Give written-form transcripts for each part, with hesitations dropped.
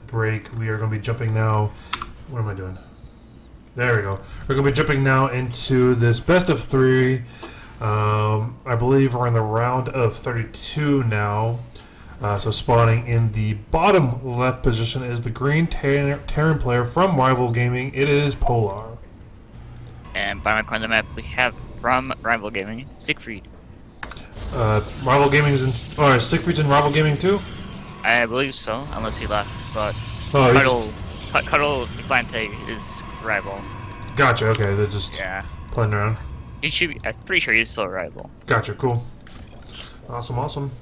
break. We are going to be jumping now. What am I doing? There we go. We're going to be jumping now into this best of three. I believe we're in the round of 32 now. So spawning in the bottom left position is the green Terran player from Rival Gaming. It is Polar. And by my corner of the map, we have from Rival Gaming, Siegfried. Rival Gaming is in. Oh, Siegfried's in Rival Gaming too? I believe so, unless he left. But Cuddle Plante is Rival. Gotcha. Okay, they're just playing around. He should be. I'm pretty sure he's still a Rival. Gotcha. Cool. Awesome.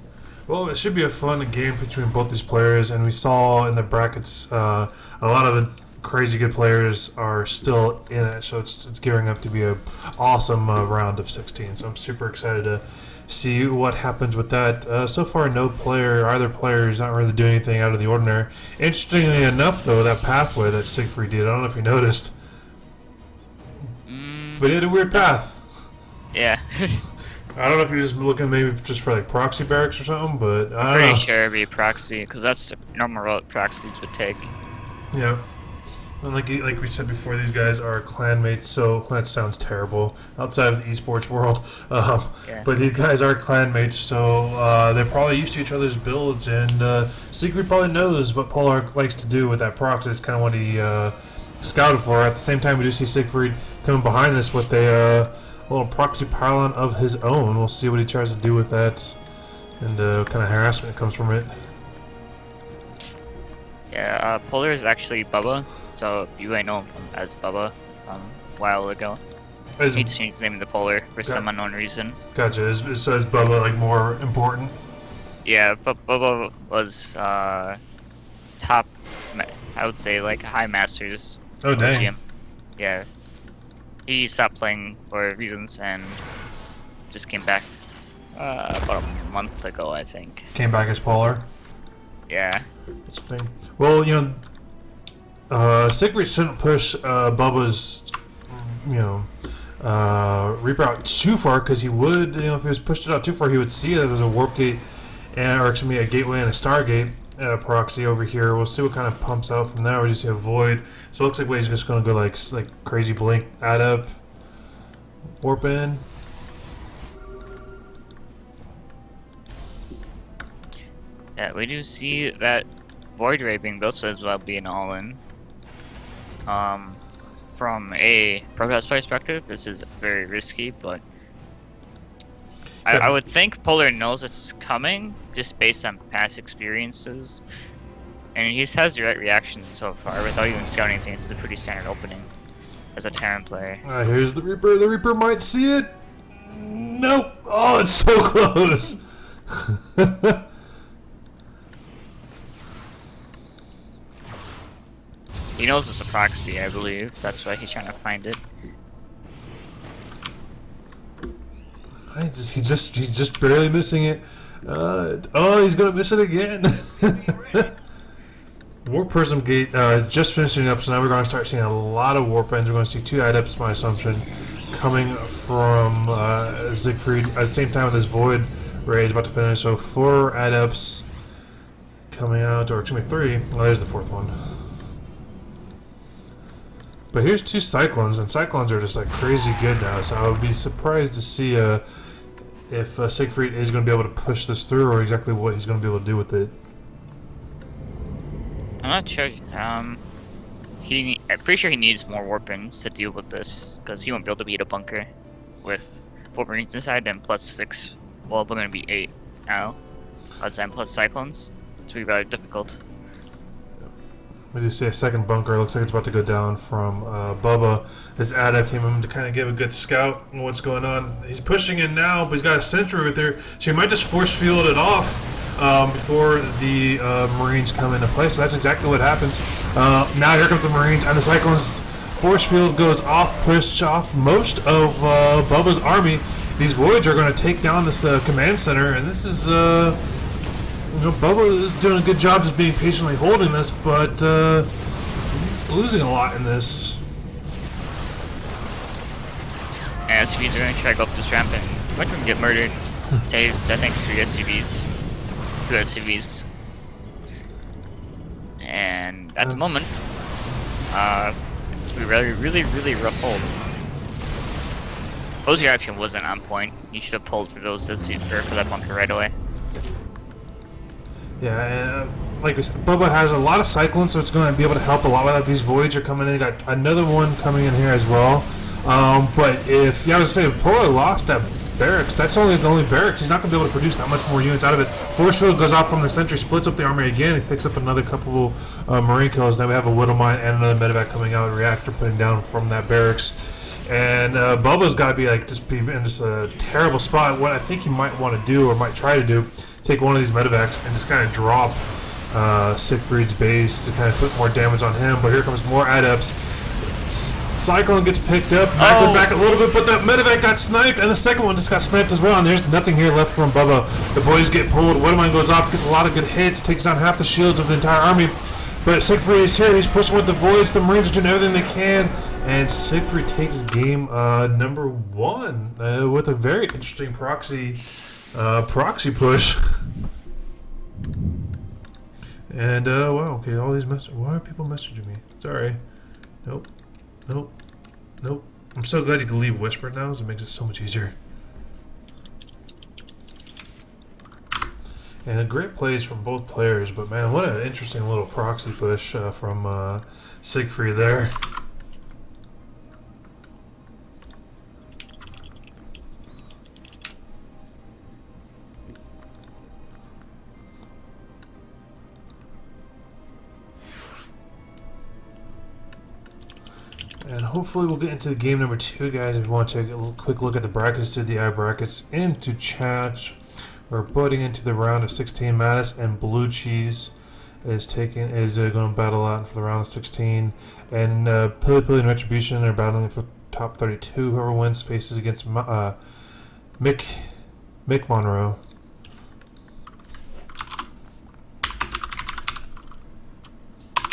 Well, it should be a fun game between both these players, and we saw in the brackets a lot of the crazy good players are still in it, so it's gearing up to be a awesome round of 16. So I'm super excited to see what happens with that. So far, either player is not really doing anything out of the ordinary. Interestingly enough, though, that pathway that Siegfried did, I don't know if you noticed, but he had a weird path. Yeah. I don't know if you're just looking maybe just for like proxy barracks or something, but I don't know. I'm pretty sure it'd be proxy, because that's the normal route proxies would take. Yeah. And like we said before, these guys are clanmates, so that sounds terrible outside of the esports world. But these guys are clanmates, so they're probably used to each other's builds, and Secret probably knows what Polar likes to do with that proxy. It's kind of what he scouted for. At the same time, we do see Siegfried coming behind this with a little proxy pylon of his own. We'll see what he tries to do with that, and what kind of harassment that comes from it. Yeah, Polar is actually Bubba, so you might know him as Bubba a while ago. He just changed his name to Polar for some unknown reason. Gotcha. So is Bubba like more important? Yeah, but Bubba was top, I would say, like high masters. Oh dang. GM. Yeah. He stopped playing for reasons and just came back about a month ago, I think. Came back as Polar? Yeah. That's the thing. Well, Siegfried shouldn't push Bubba's, Reaper out too far, because he would, if he was pushed it out too far, he would see that there's a warp gate, or excuse me, a gateway and a stargate proxy over here. We'll see what kind of pumps out from there. We just see a void. So it looks like he's just going to go like crazy blink, add up, warp in. Yeah, we do see that Void Ray being built as well being all-in. From a protest perspective, this is very risky, but I would think Polar knows it's coming, just based on past experiences. And he has the right reaction so far, without even scouting anything. This is a pretty standard opening as a Terran player. Here's the Reaper. The Reaper might see it. Nope. Oh, it's so close. He knows it's a proxy, I believe. That's why he's trying to find it. He's just barely missing it. He's gonna miss it again. Warp Prism Gate is just finishing up, so now we're going to start seeing a lot of warp ends. We're going to see 2 adepts, my assumption, coming from Siegfried at the same time with this Void Ray is about to finish. So 4 adepts coming out, or excuse me, 3. Well, there's the 4th one. But here's 2 Cyclones, and Cyclones are just like crazy good now, so I would be surprised to see if Siegfried is going to be able to push this through, or exactly what he's going to be able to do with it. I'm not sure. I'm pretty sure he needs more warpings to deal with this, because he won't be able to beat a bunker with 4 Marines inside and +6. Well, we're going to be 8 now. Odds and plus Cyclones. It's going to be rather difficult. We do see a second bunker. Looks like it's about to go down from Bubba. This adept came in to kind of give a good scout on what's going on. He's pushing in now, but he's got a sentry right there, so he might just force field it off before the Marines come into play. So that's exactly what happens. Now here comes the Marines, and the Cyclones force field goes off, pushed off most of Bubba's army. These Voids are going to take down this command center, and this is... Bubba is doing a good job just being patiently holding this, but he's losing a lot in this. Yeah, SCVs are going to try to go up this ramp and let them get murdered. Saves, I think, 3 SCVs. 2 SCVs. And at the moment, it's gonna be really rough hold. Those reaction wasn't on point. You should have pulled for those for that bunker right away. Yeah, and like we said, Bubba has a lot of cyclones, so it's going to be able to help a lot with that. These Voids are coming in. Got another one coming in here as well. But if, I was going to say, Polar lost that barracks, that's only his only barracks. He's not going to be able to produce that much more units out of it. Force field goes off from the sentry, splits up the army again. He picks up another couple Marine kills. Then we have a Widow Mine and another medevac coming out, reactor putting down from that barracks. And Bubba's got to be like be in just a terrible spot. What I think he might want to do, or might try to do, take one of these medevacs and just kind of drop Siegfried's base to kind of put more damage on him. But here comes more adepts. Cyclone gets picked up, back a little bit, but that medevac got sniped, and the second one just got sniped as well. And there's nothing here left from Bubba. The boys get pulled. Widowmine goes off, gets a lot of good hits, takes down half the shields of the entire army. But Siegfried is here. He's pushing with the Voids. The Marines are doing everything they can. And Siegfried takes game number 1 with a very interesting proxy push. And wow, okay, all these messages. Why are people messaging me? Sorry. Nope. I'm so glad you can leave Whisper now, because it makes it so much easier. And a great plays from both players, but man, what an interesting little proxy push from Siegfried there. And hopefully we'll get into game number 2, guys. If you want to take a quick look at the brackets, to the brackets into chat. We're putting into the round of 16. Mattis and Blue Cheese is going to battle out for the round of 16. And Pili Pili and Retribution are battling for top 32. Whoever wins faces against Mick Monroe.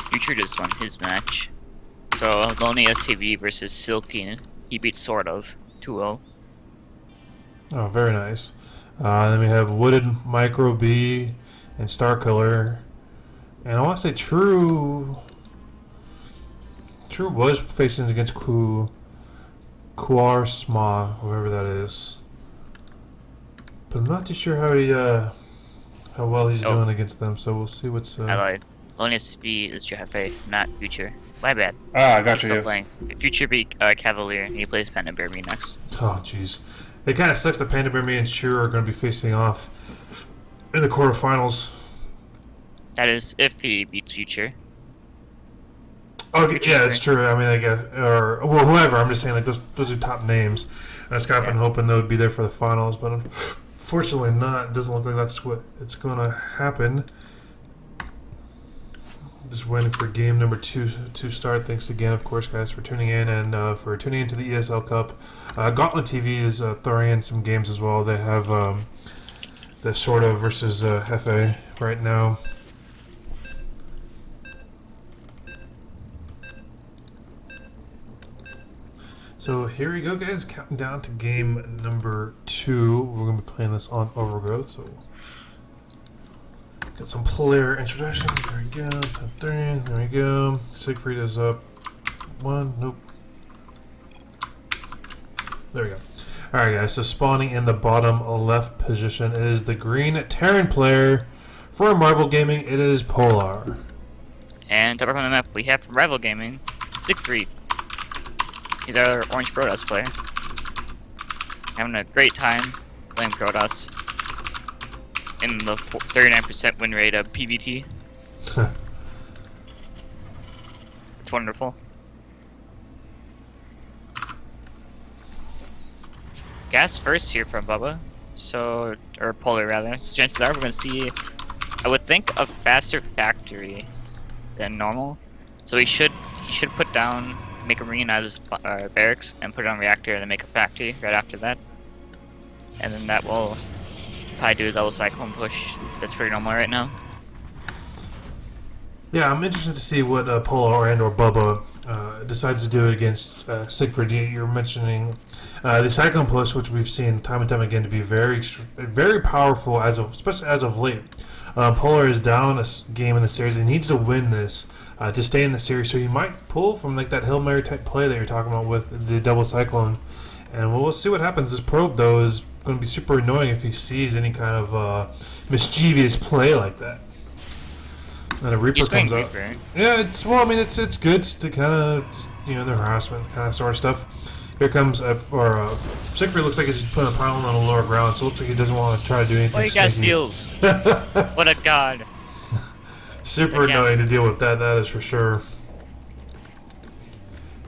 Future just won his match. So Lonely STV versus Silky, he beat sort of 2-0. Oh, very nice. Then we have Wooded Micro B and Star Killer. And I want to say True was facing against Kuarsma, whoever that is. But I'm not too sure how well he's doing against them, so we'll see what's I lied. Lonely STV is Jefe, not Future. My bad. I got He's still playing. Future beat Cavalier, and he plays Panda Bear Me next. Oh, jeez. It kind of sucks that Panda Bear Me and True are going to be facing off in the quarterfinals. That is, if he beats Future. Okay, yeah, that's true. I mean, or whoever. I'm just saying, like, those are top names. And I've been hoping they would be there for the finals, but unfortunately not. It doesn't look like that's what it's going to happen. Just waiting for game number 2 to start. Thanks again, of course, guys, for tuning in and for tuning into the ESL Cup. Gauntlet TV is throwing in some games as well. They have the Sort of versus Hefe right now. So here we go, guys. Counting down to game number 2. We're going to be playing this on Overgrowth, so got some player introduction. There we go. Top 3. There we go. Siegfried is up 1. Nope. There we go. Alright, guys. So spawning in the bottom left position is the green Terran player. For Marvel Gaming, it is Polar. And top on the map, we have Rival Gaming, Siegfried. He's our orange Protoss player. Having a great time playing Protoss in the 39% win rate of PvT. It's wonderful. Gas first here from Bubba, or Polar rather. So chances are we're gonna see, I would think, a faster factory than normal. So he should make a marine out of his barracks and put it on reactor and then make a factory right after that. And then that will probably do a double cyclone push. That's pretty normal right now. Yeah, I'm interested to see what Polo and or Bubba decides to do against Siegfried. You're mentioning the Cyclone Plus, which we've seen time and time again to be very powerful especially as of late. Polar is down a game in the series. He needs to win this to stay in the series. So he might pull from like that Hail Mary type play that you're talking about with the double Cyclone. And we'll see what happens. This probe though is going to be super annoying if he sees any kind of mischievous play like that. And a Reaper comes up. Yeah, it's good to kind of the harassment kind of sort of stuff. Here comes Siegfried looks like he's just putting a pylon on the lower ground, so it looks like he doesn't want to try to do anything. Oh, he got steals. What a god. Super annoying to deal with that is for sure.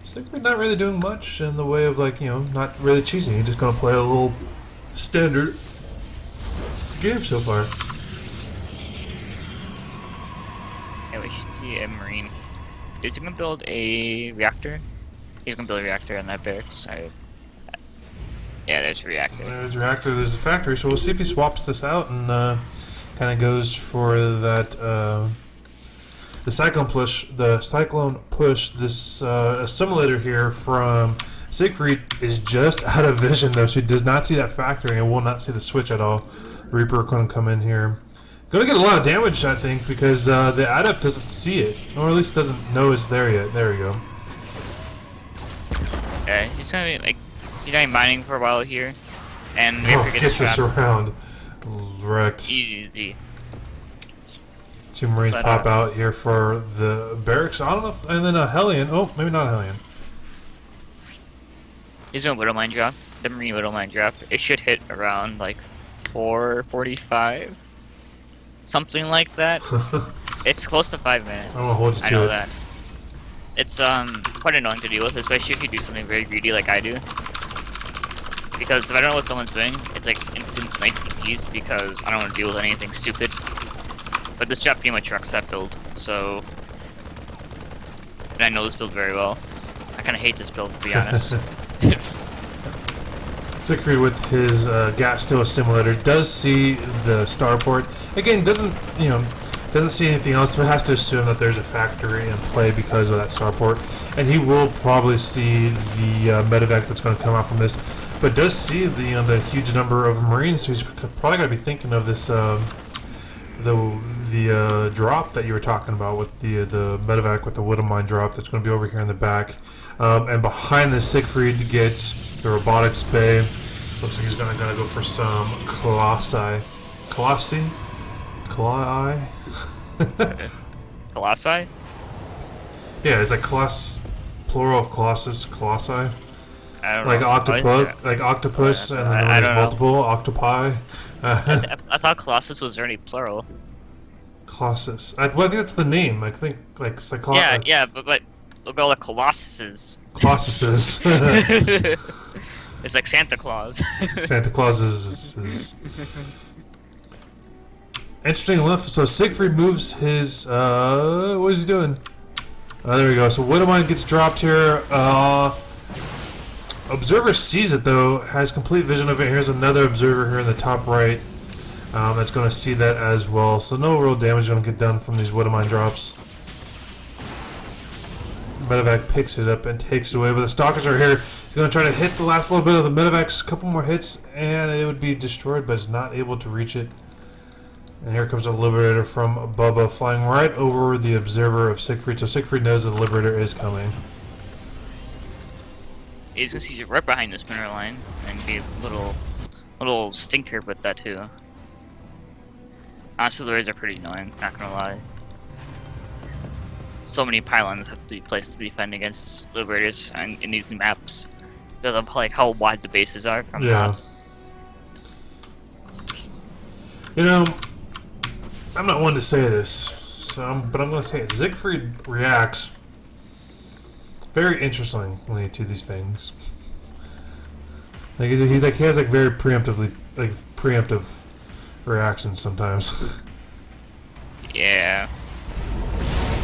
Siegfried not really doing much in the way of not really cheesing. He's just gonna play a little standard game so far. Yeah, we should see a Marine. Is he gonna build a reactor? He's gonna build a reactor on that barracks. Yeah, there's a reactor. There's a reactor, there's a factory, so we'll see if he swaps this out and kind of goes for that the Cyclone push. This assimilator here from Siegfried is just out of vision though. She does not see that factory and will not see the switch at all. Reaper couldn't come in here. Gonna get a lot of damage, I think, because the adept doesn't see it, or at least doesn't know it's there yet. There we go. Yeah, he's gonna be mining for a while here, and gets us around. Wrecked. Easy. Two Marines pop out here for the barracks. I don't know, and then a Hellion. Oh, maybe not a Hellion. He's gonna Widow Mine drop. The Marine Widow Mine drop. It should hit around like 4:45, something like that. It's close to 5 minutes. I'm gonna hold you to I know it. that. It's quite annoying to deal with, especially if you do something very greedy like I do. Because if I don't know what someone's doing, it's like instant PTs because I don't want to deal with anything stupid. But this job pretty much wrecks that build, so... And I know this build very well. I kind of hate this build, to be honest. Siegfried with his gas steel assimilator does see the starport. Again, doesn't see anything else, but has to assume that there's a factory in play because of that starport. And he will probably see the medevac that's going to come out from this, but does see the huge number of Marines. So he's probably going to be thinking of this the drop that you were talking about with the medevac with the Widow Mine drop that's going to be over here in the back. And behind the Siegfried gets the robotics bay. Looks like he's going to go for some Colossi. Colossi? Colossi? Yeah, it's like plural of Colossus, Colossi. I don't like know. Octopus, and then there's multiple octopi. I thought Colossus was already plural. Colossus. I think that's the name. I think like Yeah, but look at all the Colossuses. Colossuses. It's like Santa Claus. Santa Claus is interesting enough. So Siegfried moves his. What is he doing? There we go. So Widow Mine gets dropped here. Observer sees it though. Has complete vision of it. Here's another observer here in the top right. That's going to see that as well. So no real damage is going to get done from these Widow Mine drops. Medevac picks it up and takes it away, but the stalkers are here. He's going to try to hit the last little bit of the medevac's, couple more hits, and it would be destroyed, but it's not able to reach it. And here comes a Liberator from Bubba, flying right over the observer of Siegfried, so Siegfried knows the Liberator is coming. He's going to see it right behind the spinner line, and be a little stinker with that too. Honestly, the rays are pretty annoying, not gonna lie. So many pylons have to be placed to defend against Liberators in these maps because of like how wide the bases are from maps. You know, I'm not one to say this, but I'm gonna say it. Siegfried reacts very interestingly to these things. Like he has like very preemptive reactions sometimes. Yeah.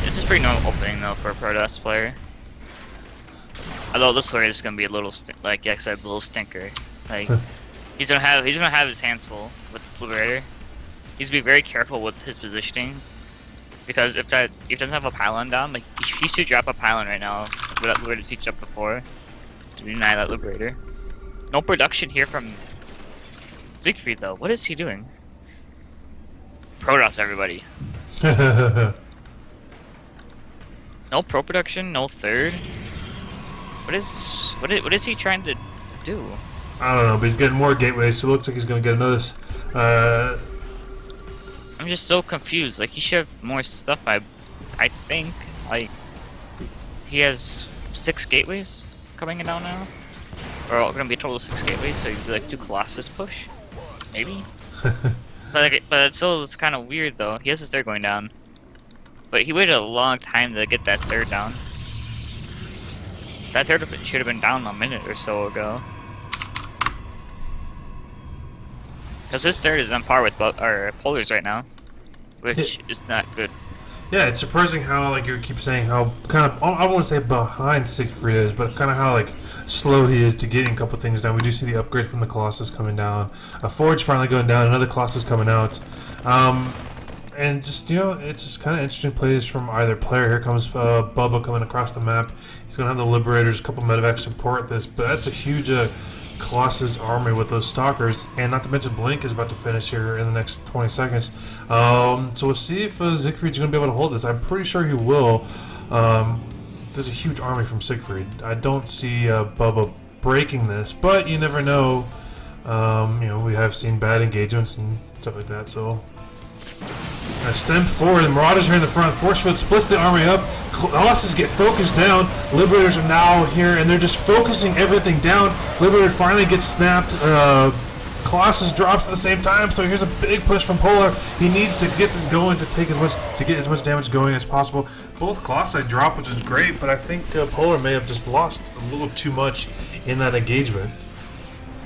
This is pretty normal opening though for a Protoss player. Although this player is gonna be a little like I said, a little stinker. Like he's gonna have his hands full with this Liberator. He's gonna be very careful with his positioning. Because if it doesn't have a pylon down, like he should drop a pylon right now with that Liberator teach up before to deny that Liberator. No production here from Siegfried though. What is he doing? Protoss everybody. No pro production, no third. What is he trying to do? I don't know, but he's getting more gateways, so it looks like he's gonna get another. I'm just so confused. Like he should have more stuff. I think like he has 6 gateways coming in down now, or gonna be a total of 6 gateways. So you do like 2 Colossus push, maybe. but it still is kind of weird though. He has his third going down, but he waited a long time to get that third down. That third should have been down a minute or so ago. Because his third is on par with Polar's right now, which is not good. Yeah, it's surprising how, like you keep saying, how kind of, I won't say behind Siegfried is, but kind of how, like, slow he is to getting a couple things down. We do see the upgrade from the Colossus coming down. A Forge finally going down, another Colossus coming out. And just, you know, it's just kind of interesting plays from either player. Here comes Bubba coming across the map. He's going to have the Liberators, a couple medevacs support this, but that's a huge Colossus army with those Stalkers, and not to mention Blink is about to finish here in the next 20 seconds. So we'll see if Siegfried's going to be able to hold this. I'm pretty sure he will. There's a huge army from Siegfried. I don't see Bubba breaking this, but you never know. You know, we have seen bad engagements and stuff like that, so... Stemmed forward, and Marauders are in the front. Forcefield splits the army up. Colossus get focused down. Liberators are now here, and they're just focusing everything down. Liberator finally gets snapped. Colossus drops at the same time, so here's a big push from Polar. He needs to get this going to get as much damage going as possible. Both Colossi drop, which is great, but I think Polar may have just lost a little too much in that engagement.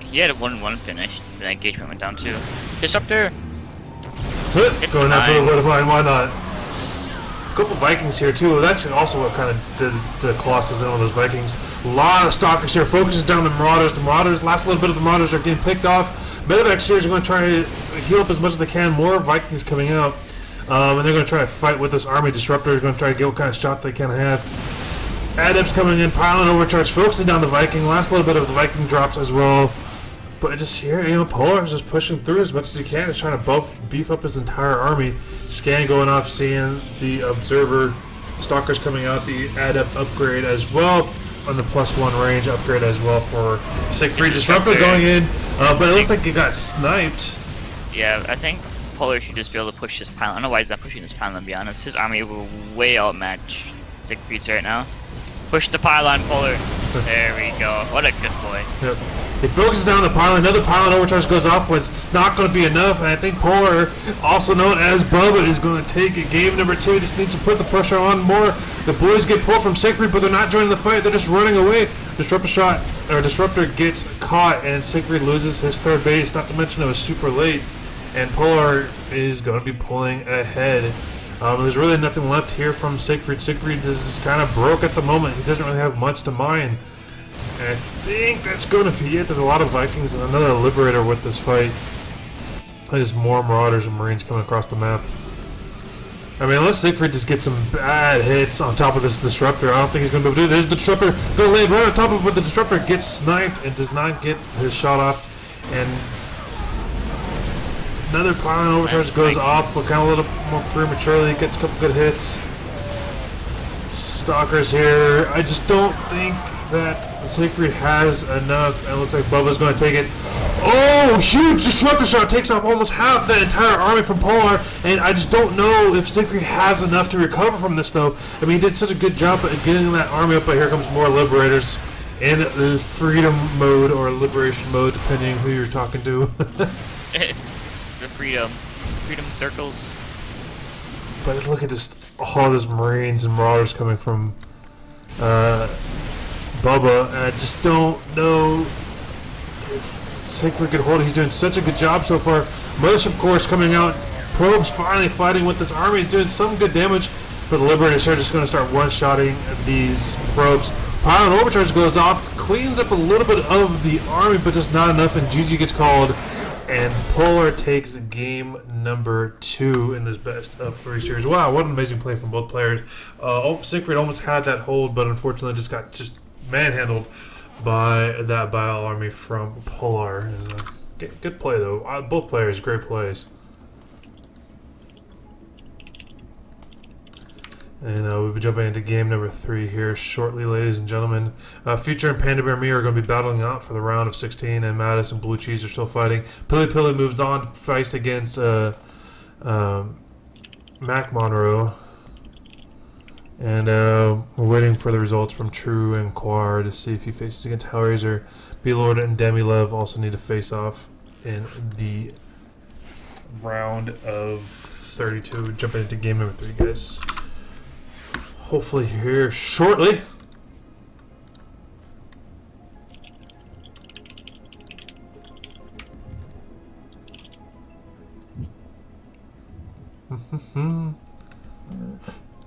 He had a 1-1 finish. The engagement went down too. Disruptor. It's going after the wood of mine, why not? A couple Vikings here too. That's actually also what kind of did the Colossus in on those Vikings. A lot of Stalkers here. Focuses down the Marauders. The Marauders, last little bit of the Marauders are getting picked off. Medevacs here are going to try to heal up as much as they can. More Vikings coming out. And they're going to try to fight with this army. Disruptor is going to try to get what kind of shot they can have. Adepts coming in, piling overcharge, focuses down the Viking. Last little bit of the Viking drops as well. But just here, you know, Polar is just pushing through as much as he can. He's trying to beef up his entire army. Scan going off, seeing the Observer. Stalkers coming out, the Adept upgrade as well. On the +1 range upgrade as well for Siegfried. Disruptor going in, but it looks like he got sniped. Yeah, I think Polar should just be able to push this pylon. I don't know why he's not pushing this pylon, to be honest. His army will way outmatch Siegfried's right now. Push the pylon, Polar. There we go. What a good boy. Yep. He focuses down the pylon. Another pylon overcharge goes off, but it's not going to be enough. And I think Polar, also known as Bubba, is going to take it. Game number 2. Just needs to put the pressure on more. The boys get pulled from Siegfried, but they're not joining the fight. They're just running away. Disruptor gets caught, and Siegfried loses his third base. Not to mention it was super late, and Polar is going to be pulling ahead. There's really nothing left here from Siegfried. Siegfried is just kind of broke at the moment. He doesn't really have much to mine. And I think that's going to be it. There's a lot of Vikings and another Liberator with this fight. There's more Marauders and Marines coming across the map. I mean, unless Siegfried just gets some bad hits on top of this Disruptor, I don't think he's going to be able to do it. There's the Disruptor going to land right on top of it, but the Disruptor gets sniped and does not get his shot off. And another pylon overcharge goes off, but kind of a little more prematurely. Gets a couple good hits. Stalkers here. I just don't think that Siegfried has enough, and it looks like Bubba's going to take it. Oh, huge Disruptor shot takes off almost half that entire army from Polar, and I just don't know if Siegfried has enough to recover from this, though. I mean, he did such a good job at getting that army up, but here comes more Liberators in the freedom mode or liberation mode, depending who you're talking to. The freedom circles. But look at this, all this Marines and Marauders coming from Bubba, and I just don't know if Siegfried could hold it. He's doing such a good job so far. Mothership Course coming out. Probes finally fighting with this army. He's doing some good damage, but the Liberators are just going to start one-shotting these probes. Pylon overcharge goes off, cleans up a little bit of the army, but just not enough, and GG gets called. And Polar takes game number 2 in this best of 3 series. Wow, what an amazing play from both players. Siegfried almost had that hold, but unfortunately just got manhandled by that Bio Army from Polar. And, good play, though. Both players, great plays. And we'll be jumping into game number 3 here shortly, ladies and gentlemen. Future and Panda Bear Me are going to be battling out for the round of 16, and Mattis and Blue Cheese are still fighting. Pili Pili moves on to fight against Mac Monroe. And we're waiting for the results from True and Quar to see if he faces against Hellraiser. B-Lord and Demi-Lev also need to face off in the round of 32. Jumping into game number 3, guys. Hopefully here shortly.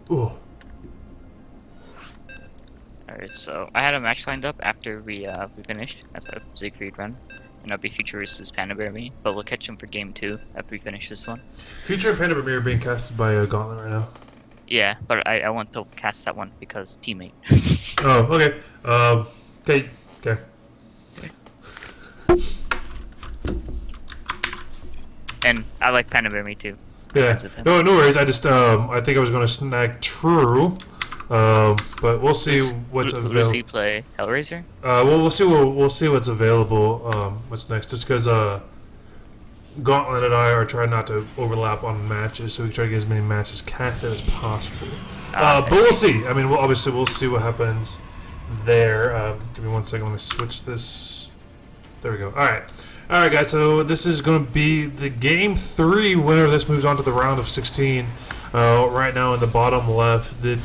Ooh. Alright, so I had a match lined up after we finished at the Siegfried run. And that'll be Future versus Panda Bear Me, but we'll catch him for game 2 after we finish this one. Future and Panda Bear Me are being casted by Gauntlet right now. Yeah, but I want to cast that one because teammate. Oh, okay. Okay. And I like Panda Bear Me too. Yeah. No worries. I just I think I was going to snag True, but we'll see what's available. Does he play Hellraiser? We'll see what's available. What's next? Just because Gauntlet and I are trying not to overlap on matches, so we try to get as many matches casted as possible. But we'll see. I mean, we'll see what happens there. Give me 1 second. Let me switch this. There we go. All right, guys. So this is going to be the game 3 winner. This moves on to the round of 16. Right now in the bottom left, the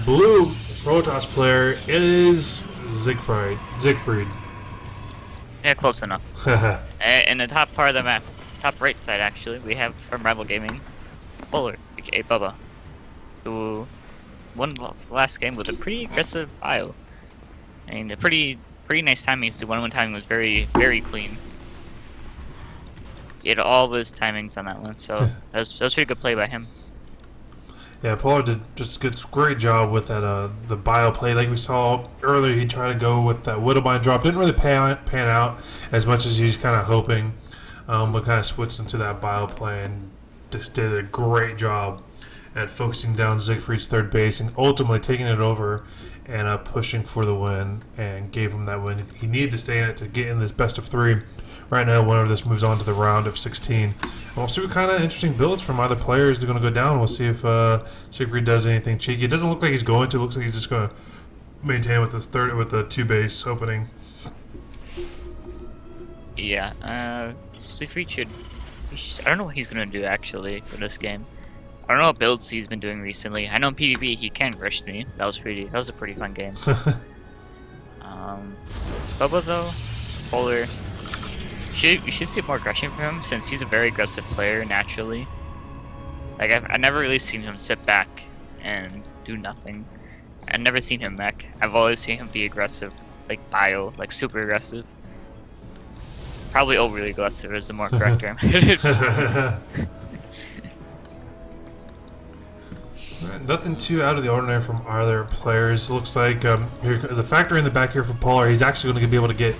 blue Protoss player is Siegfried. Yeah, close enough. In the top part of the map. Top right side, actually, we have from Rival Gaming, Polar, aka Bubba, who won last game with a pretty aggressive bio. I mean, a pretty nice timing. So 1-1 timing was very, very clean. He had all of his timings on that one, so that was a pretty good play by him. Yeah, Polar did just a great job with that the bio play. Like we saw earlier, he tried to go with that Widowmine drop. Didn't really pan out as much as he was kind of hoping. But kind of switched into that bio play and just did a great job at focusing down Siegfried's third base and ultimately taking it over and pushing for the win and gave him that win. He needed to stay in it to get in this best of 3. Right now, whenever this moves on to the round of 16. And we'll see what kind of interesting builds from either players are going to go down. We'll see if Siegfried does anything cheeky. It doesn't look like he's going to. It looks like he's just going to maintain with the 2 base opening. Yeah, Siegfried should. I don't know what he's gonna do actually for this game. I don't know what builds he's been doing recently. I know in PvP he can rush me. That was a pretty fun game. Bubba though, Polar. You should see more aggression from him since he's a very aggressive player naturally. Like I've never really seen him sit back and do nothing. I've never seen him mech. I've always seen him be aggressive, like bio, like super aggressive. Probably overly aggressive is the more correct term. Nothing too out of the ordinary from either players. Looks like the factory in the back here for Polar, he's actually going to be able to get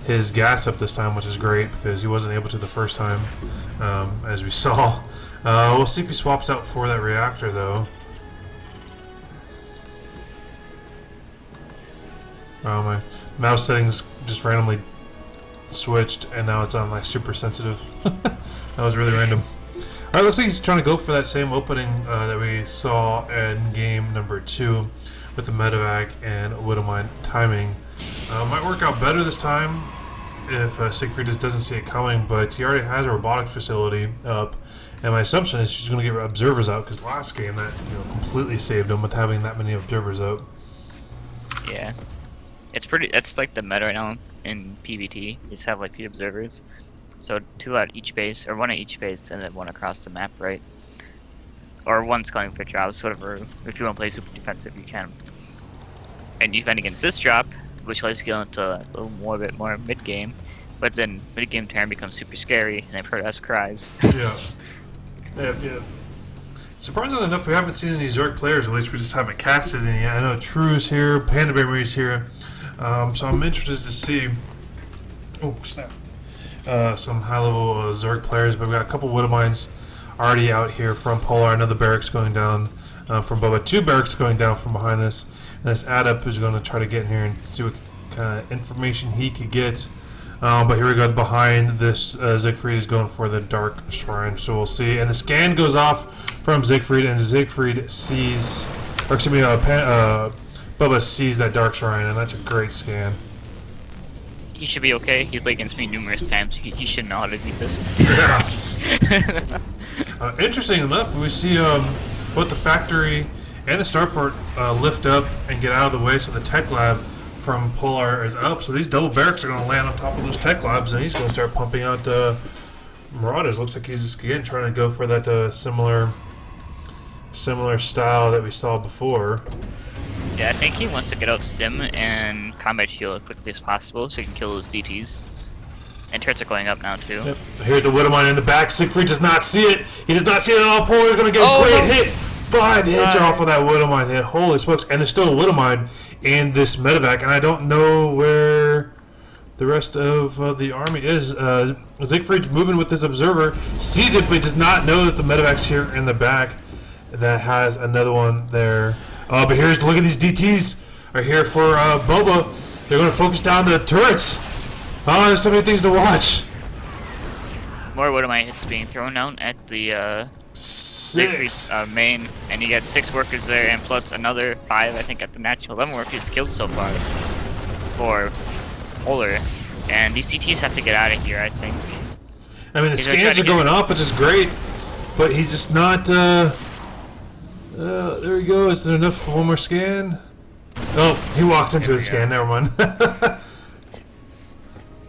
his gas up this time, which is great because he wasn't able to the first time, as we saw. We'll see if he swaps out for that reactor, though. Oh, my mouse settings just randomly switched, and now it's on like super sensitive. That was really random. Alright, looks like he's trying to go for that same opening that we saw in game number 2 with the medevac and Widowmine timing. Might work out better this time if Siegfried just doesn't see it coming, but he already has a robotics facility up, and my assumption is she's going to get observers out because last game that completely saved him with having that many observers out. Yeah, it's like the meta right now in PvT. You just have like the observers. So 2 at each base, or 1 at each base, and then 1 across the map, right? Or 1's going for drops, whatever. If you want to play super defensive, you can. And you defend against this drop, which lets you go into a bit more mid game. But then mid-game turn becomes super scary, and then Protoss cries. Yeah. Yeah. Surprisingly enough, we haven't seen any Zerg players. At least we just haven't casted any yet. I know True's here, Panda Baby's here. So I'm interested to see. Oh snap! Some high-level Zerg players, but we got a couple Widowmines already out here from Polar. Another barracks going down from Bubba. 2 barracks going down from behind us. And this Adept is going to try to get in here and see what kind of information he could get. But here we go. Behind this, Siegfried is going for the Dark Shrine, so we'll see. And the scan goes off from Siegfried, and Siegfried sees, or excuse me, Bubba sees that Dark Shrine, and that's a great scan. He should be okay. He played against me numerous times. He should know how to beat this. Yeah. Interesting enough, we see both the factory and the starport lift up and get out of the way, so the tech lab from Polar is up. So these double barracks are going to land on top of those tech labs, and he's going to start pumping out Marauders. Looks like he's again trying to go for that similar style that we saw before. Yeah, I think he wants to get out Sim and Combat Shield as quickly as possible so he can kill those DTs. And turrets are going up now too. Yep. Here's the Widowmine in the back. Siegfried does not see it. He does not see it at all. Polar's going to get a great hit. 5 hits off of that Widowmine hit. Holy smokes. And there's still a Widowmine in this medevac, and I don't know where the rest of the army is. Siegfried's moving with this observer, sees it, but does not know that the medevac's here in the back. That has another one there. But here's, look at these DTs are here for Boba. They're going to focus down the turrets. Oh, there's so many things to watch. More Widowmine hits being thrown out at the 6 main, and you got 6 workers there, and plus another 5, I think, at the natural. 11 workers killed so far for Polar, and these CTs have to get out of here, I think. I mean, the scans are going off, which is great, but he's just not. There he goes. Is there enough for one more scan? Oh, he walks into his scan. Never mind.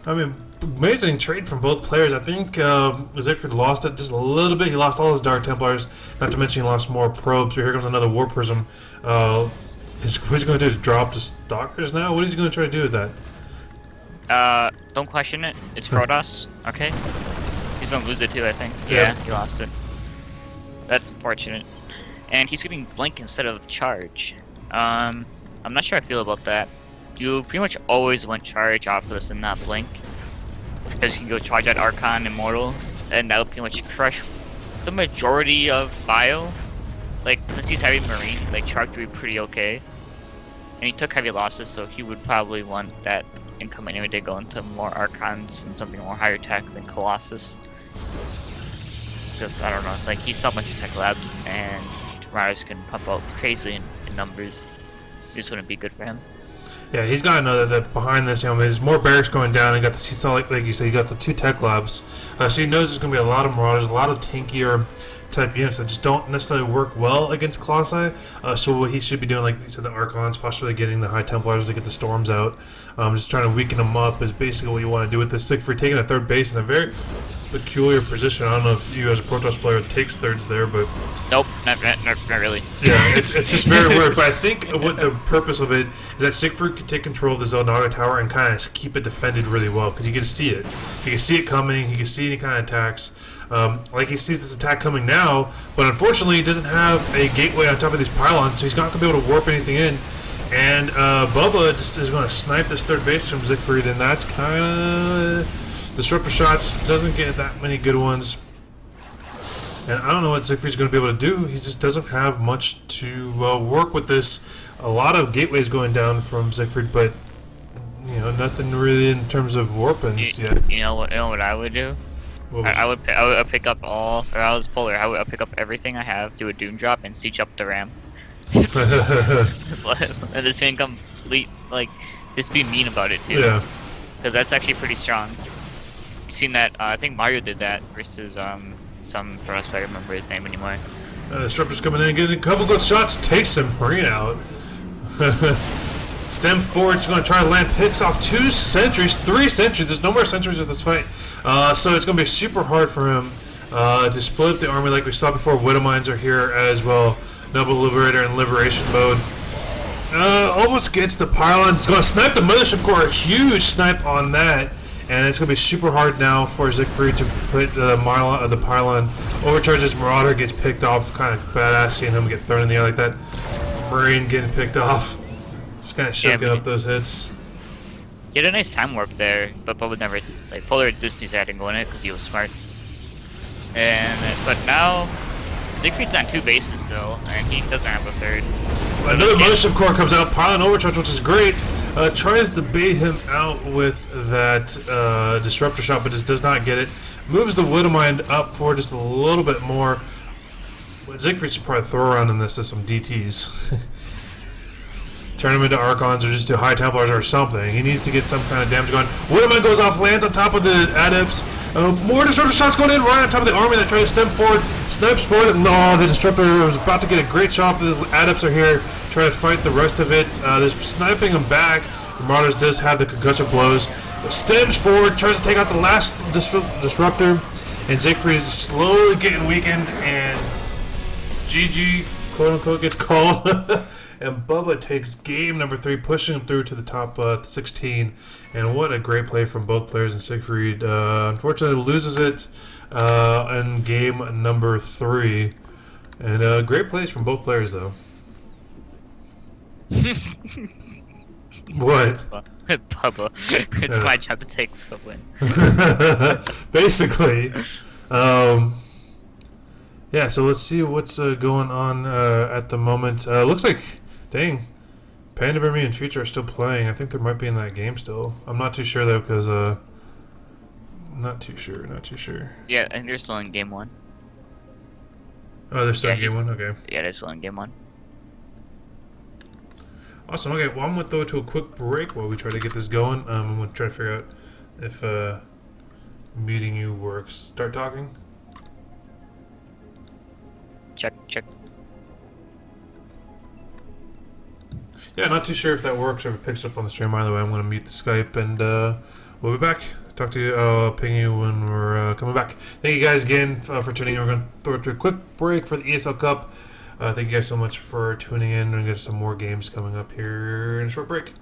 I mean, amazing trade from both players. I think Siegfried lost it just a little bit. He lost all his Dark Templars. Not to mention he lost more probes. Here comes another War Prism. What's he going to do? Drop the Stalkers now? What is he going to try to do with that? Don't question it. It's Protoss, okay? He's going to lose it too, I think. Yeah, he lost it. That's unfortunate. And he's getting Blink instead of Charge. I'm not sure I feel about that. You pretty much always want Charge off this and not Blink. Because you can go charge at Archon Immortal, and that would pretty much crush the majority of Bio. Like, since he's heavy Marine, like, Charge would be pretty okay. And he took heavy losses, so he would probably want that income anyway to go into more Archons and something more higher tech than Colossus. Because, I don't know, it's like he saw a bunch of tech labs, and Marauders can pump out crazy in numbers. This wouldn't be good for him. Yeah, he's got to know that behind this, there's more barracks going down. And got this, he saw, like you said, you got the 2 tech labs. So he knows there's going to be a lot of Marauders, a lot of tankier type units that just don't necessarily work well against Colossi. So what he should be doing, like you said, the Archons, possibly getting the High Templars to get the Storms out. Just trying to weaken them up is basically what you want to do with this. Siegfried taking a 3rd base in a very peculiar position. I don't know if you as a Protoss player takes 3rds there, but... Nope, not really. Yeah, it's just very weird. But I think what the purpose of it is that Siegfried can take control of the Zelnaga Tower and kind of keep it defended really well, because you can see it. You can see it coming. You can see any kind of attacks. Like he sees this attack coming now, but unfortunately he doesn't have a gateway on top of these pylons, so he's not going to be able to warp anything in. And Bubba just is going to snipe this 3rd base from Siegfried, and that's kind of... Disruptor shots, doesn't get that many good ones. And I don't know what Siegfried's going to be able to do. He just doesn't have much to work with this. A lot of gateways going down from Siegfried, but nothing really in terms of warpings yet. You know what I would do? I would pick up all, if I was Polar, I would pick up everything I have, do a Doom Drop, and siege up the Ram. And this can complete, like, just be mean about it too. Yeah. Because that's actually pretty strong. You've seen that, I think Mario did that versus some Protoss player, I don't remember his name anymore. Disruptor's coming in, getting a couple good shots, takes him, Marine out. Stem forward, she's going to try to land picks off 2 sentries, 3 sentries. There's no more sentries with this fight. So it's going to be super hard for him to split the army like we saw before. Widowmines are here as well. Noble Liberator in Liberation mode. Almost gets the pylons. He's going to snipe the Mothership Core. A huge snipe on that. And it's going to be super hard now for Siegfried to put the pylon. Overcharges Marauder, gets picked off. Kind of badass seeing him get thrown in the air like that. Marine getting picked off. Just kind of shucking up those hits. He had a nice time warp there, but Bubba never, like, Polar Disney's had to go in it because he was smart. But now, Siegfried's on 2 bases still, and he doesn't have a third. So another Mothership Core comes out, Pylon Overcharge, which is great. Tries to bait him out with that Disruptor Shot, but just does not get it. Moves the Widowmind up for just a little bit more. But Siegfried should probably throw around in this as some DTs. Turn him into Archons or just do High Templars or something. He needs to get some kind of damage going. Widowmind goes off, lands on top of the Adepts. More Disruptor Shots going in right on top of the army that tries to stem forward. Snipes forward. No, the Disruptor was about to get a great shot for this. Adepts are here trying to fight the rest of it. They're sniping him back. Marauders does have the concussion blows. Stems forward, tries to take out the last Disruptor. And Siegfried is slowly getting weakened. And GG, quote unquote, gets called. And Bubba takes game number 3, pushing him through to the top 16. And what a great play from both players. And Siegfried, unfortunately, loses it in game number 3. And great plays from both players, though. What? Bubba. It's my job to take the win. Basically. Yeah, so let's see what's going on at the moment. Looks like, dang, Panda Bear Me and Future are still playing. I think they might be in that game still. I'm not too sure though, because not too sure. Yeah, I think they're still in game 1. Oh, they're still in game 1. Okay. Yeah, they're still in game 1. Awesome. Okay, well, I'm gonna throw it to a quick break while we try to get this going. I'm gonna try to figure out if meeting you works. Start talking. Check. Yeah, not too sure if that works or if it picks up on the stream. Either way, I'm going to mute the Skype and we'll be back. Talk to you. I'll ping you when we're coming back. Thank you guys again for tuning in. We're going to throw it to a quick break for the ESL Cup. Thank you guys so much for tuning in. We're going to get some more games coming up here in a short break.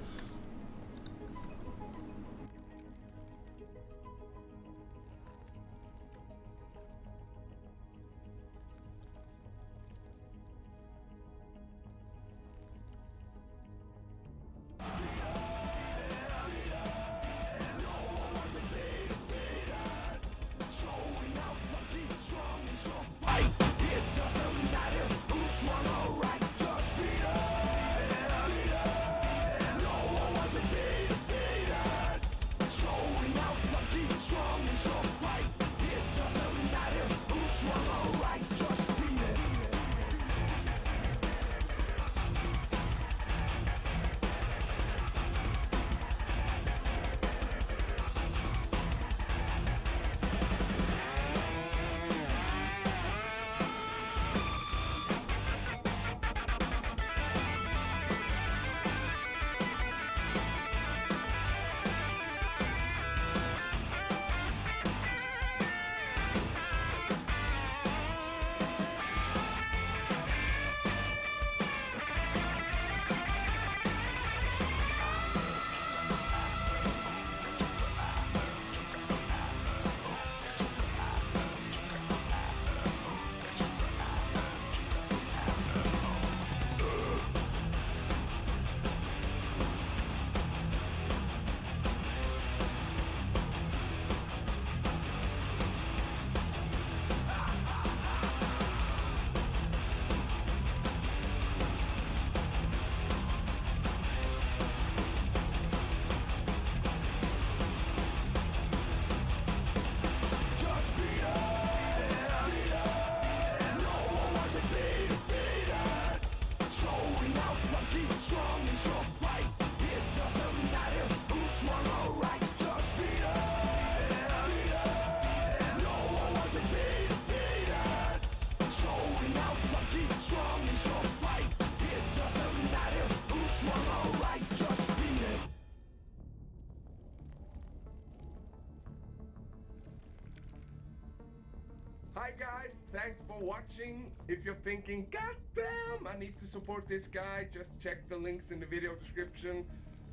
Hi guys, thanks for watching. If you're thinking, God damn, I need to support this guy, just check the links in the video description.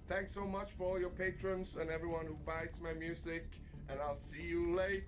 Thanks so much for all your patrons and everyone who buys my music, and I'll see you later.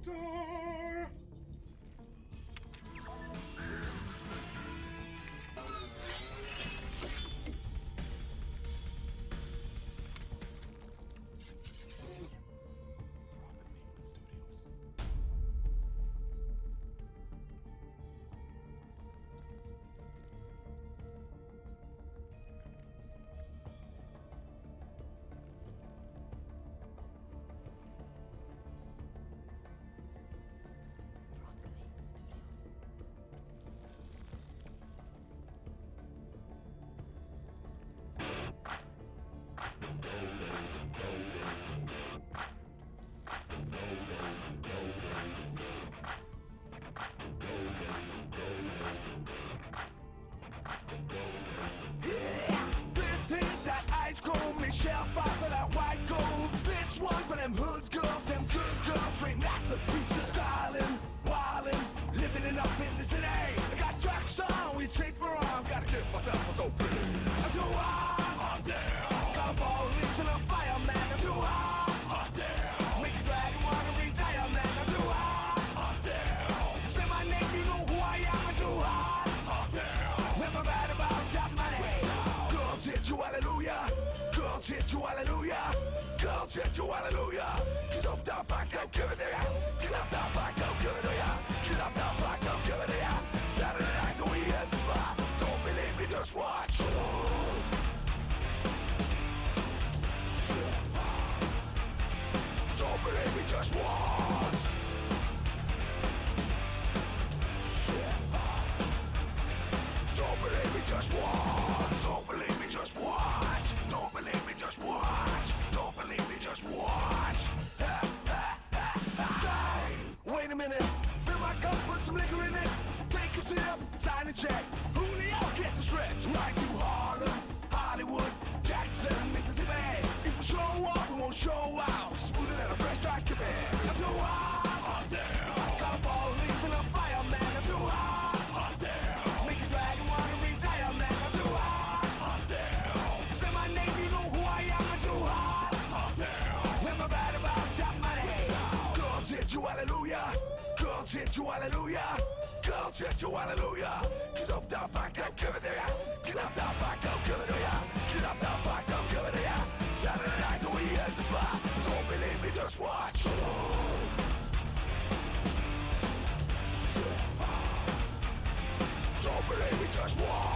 This is that ice cold Michelle fight for that white gold. This one for them hood girls, them good girls, straight masterpieces. Styling, wildin', living it up in the city. I got tracks on, we shape for arm. Gotta kiss myself, I'm so pretty. I'm too hot, I'm down. Got a ball leaks and a fireman. I'm too hot, I'm down. Make a dragon wanna retire, man. I'm too hot, I'm down. Say my name, you know who I am. I'm too hot, I'm down. Never mad about that money. Girls hit you, hallelujah. Girls hit you, hallelujah. Girls hit you, hallelujah. Cause I'm down back, I'm giving to ya. Cause I'm down back, I'm giving to ya. Cause I'm down back, I'm giving to ya. Saturday night, we hit the spot. Don't believe me, just watch. Don't believe me, just watch. Don't believe me, just watch. Don't believe me, just watch. Don't believe me, just watch. Don't believe me, just watch. Stay. Wait a minute. Fill my cup, put some liquor in it. Take a sip, sign a check. Julio, get the stretch. Right to Harlem, Hollywood, Jackson, Mississippi. If we show up, we won't show out. Smoother than a fresh trash can be. I'm too hot, I'm down. Got a ball leaks and a fireman. I'm too hot, I'm down. Make a dragon wanna retire, man. I'm too hot, I'm down. Say my name, you know who I am. I'm too hot, I'm down. Never bad about that money. Girls hit you, hallelujah. Girls hit you, hallelujah. Girls hit you, hallelujah. Cause I'm down back, I'm giving to ya. Cause I'm down back, I'm giving to ya. Cause I'm down back, I'm giving to ya. Saturday night, we hit the spot. Don't believe me, just watch. Don't believe me, just watch.